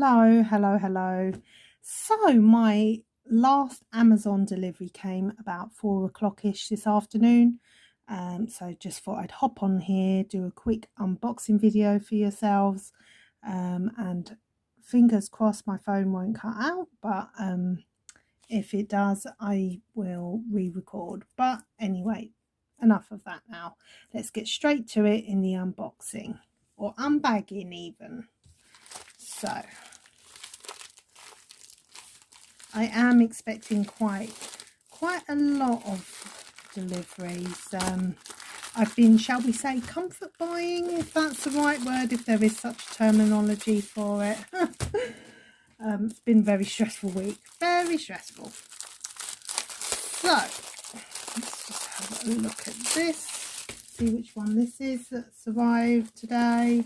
Hello. So my last Amazon delivery came about 4 o'clock-ish this afternoon. So just thought I'd hop on here, do a quick unboxing video for yourselves. And fingers crossed my phone won't cut out, but if it does, I will re-record. But anyway, enough of that now. Let's get straight to it in the unboxing, or unbagging even. So I am expecting quite a lot of deliveries. I've been, shall we say, comfort buying, if that's the right word, if there is such terminology for it. It's been a very stressful week, very stressful. So let's just have a look at this, see which one this is that's arrived today.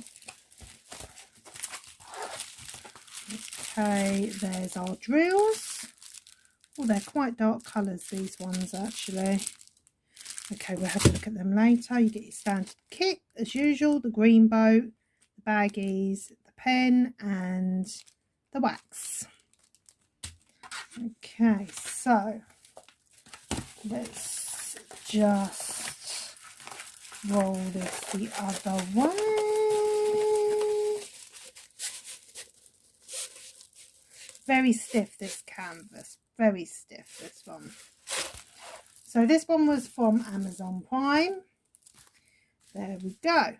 Okay, there's our drills. Oh, they're quite dark colours, these ones actually. Okay, we'll have a look at them later. You get your standard kit as usual, the green boat, the baggies, the pen and the wax. Okay, so let's just roll this the other way. Very stiff, this canvas, very stiff, this one. So this one was from Amazon Prime. There we go.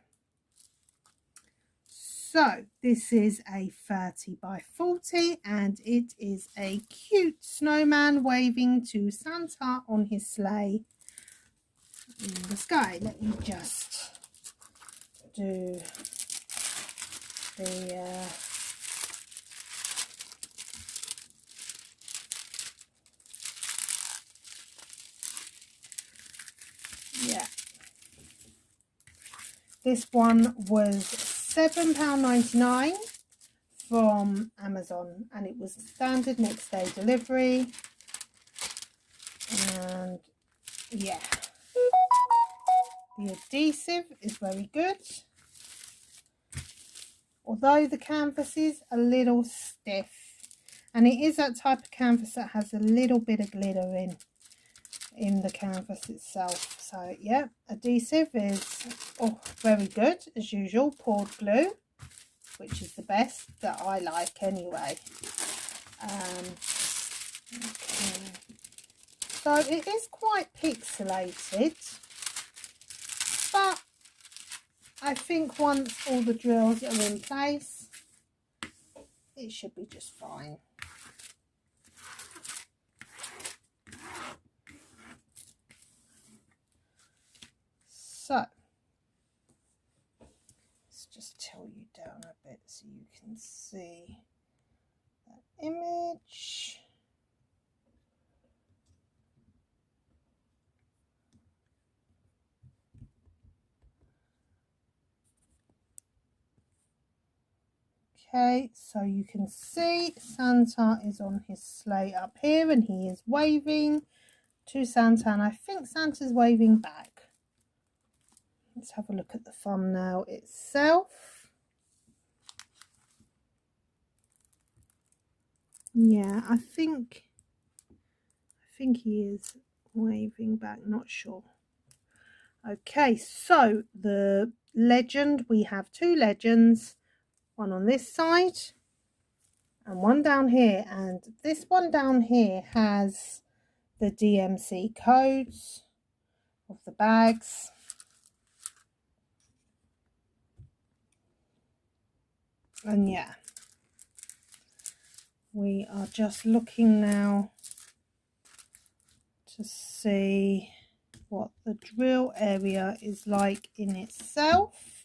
So this is a 30 by 40 and it is a cute snowman waving to Santa on his sleigh in the sky. Let me just do the yeah. This one was £7.99 from Amazon and it was standard next day delivery. And yeah, the adhesive is very good, although the canvas is a little stiff, and it is that type of canvas that has a little bit of glitter in the canvas itself. So yeah, adhesive is very good as usual, poured glue, which is the best that I like anyway. Okay. So it is quite pixelated, but I think once all the drills are in place, it should be just fine. So let's just tilt you down a bit so you can see that image. Okay, so you can see Santa is on his sleigh up here and he is waving to Santa, and I think Santa's waving back. Let's have a look at the thumbnail itself. Yeah, I think he is waving back, not sure. Okay, so the legend, we have two legends, one on this side and one down here, and this one down here has the DMC codes of the bags. And yeah, we are just looking now to see what the drill area is like in itself.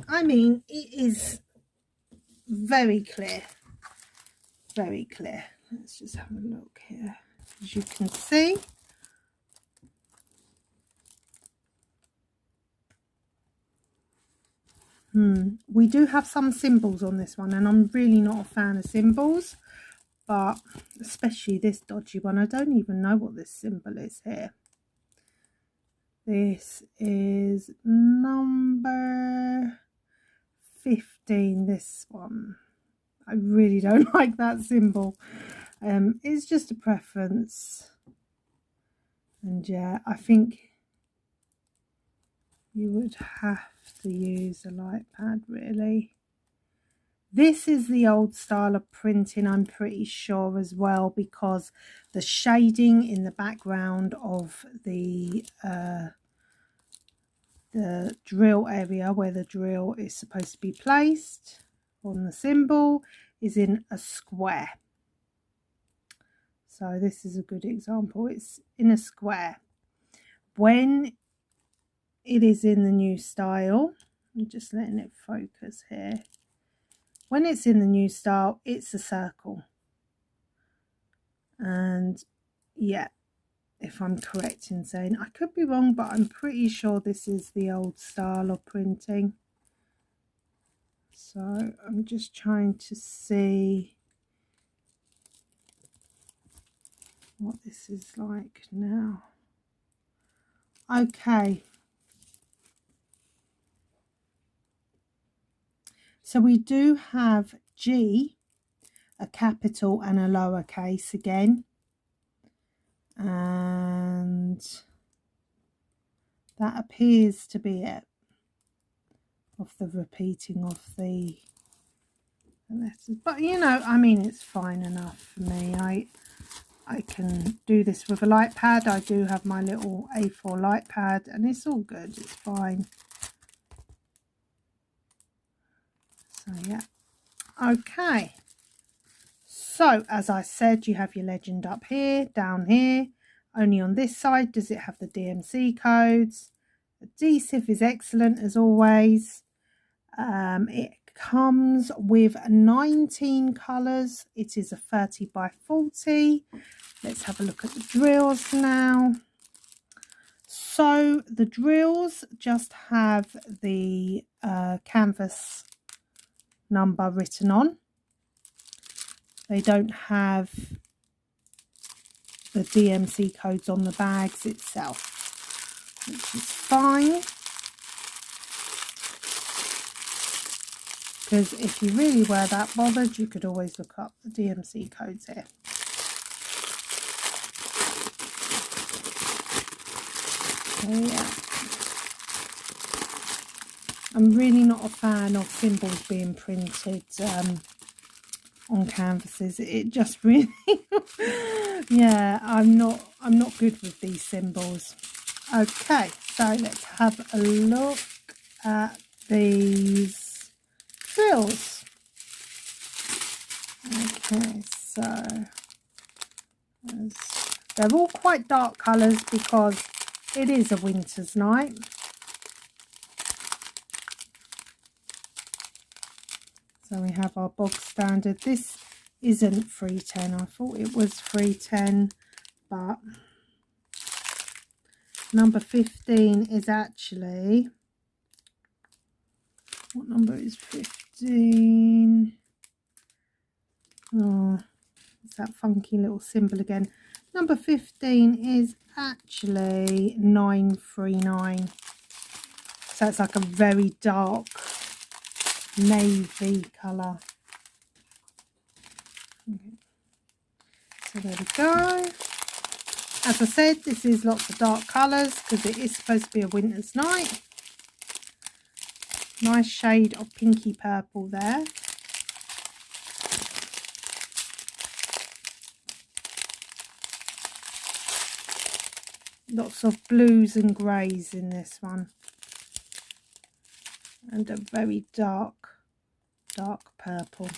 I mean, it is very clear, very clear. Let's just have a look here. As you can see, we do have some symbols on this one, and I'm really not a fan of symbols, but especially this dodgy one. I don't even know what this symbol is here. This is number 15, this one. I really don't like that symbol. It's just a preference. And yeah, I think you would have to use a light pad really. This is the old style of printing, I'm pretty sure as well, because the shading in the background of the drill area where the drill is supposed to be placed on the symbol is in a square. So this is a good example. It's in a square. When it is in the new style, I'm just letting it focus here. When it's in the new style, it's a circle. And yeah, if I'm correct in saying, I could be wrong, but I'm pretty sure this is the old style of printing. So I'm just trying to see what this is like now. Okay. So we do have G, a capital and a lowercase again. And that appears to be it, of the repeating of the letters. But you know, I mean, it's fine enough for me. I can do this with a light pad. I do have my little A4 light pad and it's all good. It's fine. So yeah. Okay. So as I said, you have your legend up here, down here. Only on this side does it have the DMC codes. The adhesive is excellent as always. It comes with 19 colours. It is a 30 by 40. Let's have a look at the drills now. So the drills just have the canvas number written on. They don't have the DMC codes on the bags itself, which is fine. Because if you really were that bothered, you could always look up the DMC codes here. So yeah, I'm really not a fan of symbols being printed on canvases. It just really yeah, I'm not good with these symbols. Okay, so let's have a look at these drills. Okay, so they're all quite dark colours because it is a winter's night. So we have our bog standard. This isn't 310. I thought it was 310, but number 15 is actually, what number is 15? Oh, it's that funky little symbol again. Number 15 is actually 939. So it's like a very dark navy colour. Okay. So there we go. As I said, this is lots of dark colours because it is supposed to be a winter's night. Nice shade of pinky purple there. Lots of blues and greys in this one. And a very dark purple.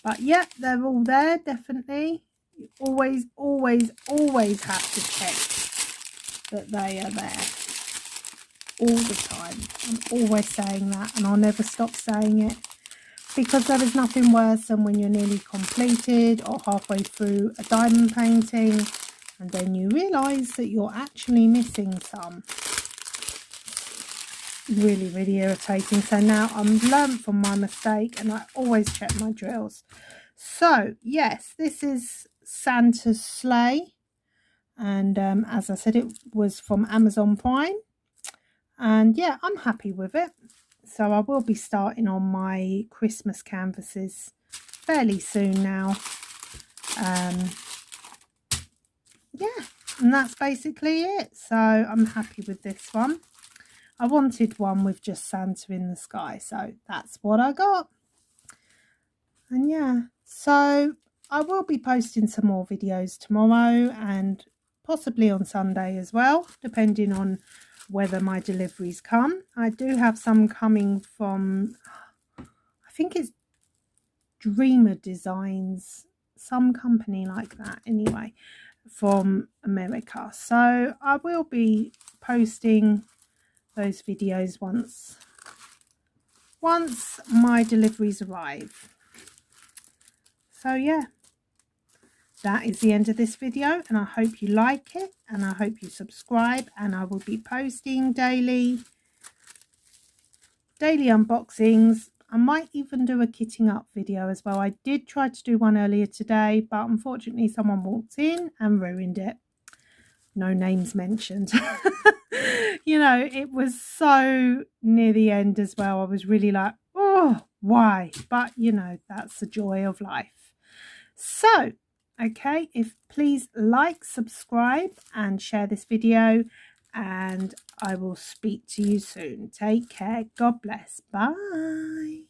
But yeah, they're all there, definitely. You always have to check that they are there all the time. I'm always saying that, and I'll never stop saying it, because there is nothing worse than when you're nearly completed or halfway through a diamond painting and then you realise that you're actually missing some. Really irritating. So now I'm learned from my mistake and I always check my drills. So yes, this is Santa's sleigh, and as I said, it was from Amazon Prime, and yeah, I'm happy with it. So I will be starting on my Christmas canvases fairly soon now. Yeah, and that's basically it. So I'm happy with this one. I wanted one with just Santa in the sky, so that's what I got. And yeah, so I will be posting some more videos tomorrow and possibly on Sunday as well, depending on whether my deliveries come. I do have some coming from, I think it's Dreamer Designs, some company like that anyway, from America. So I will be posting those videos once my deliveries arrive. So yeah, that is the end of this video, and I hope you like it, and I hope you subscribe, and I will be posting daily unboxings. I might even do a kitting up video as well. I did try to do one earlier today, but unfortunately someone walked in and ruined it. No names mentioned. You know, it was so near the end as well. I was really like, oh, why? But you know, that's the joy of life. So okay, please like, subscribe and share this video, and I will speak to you soon. Take care. God bless. Bye.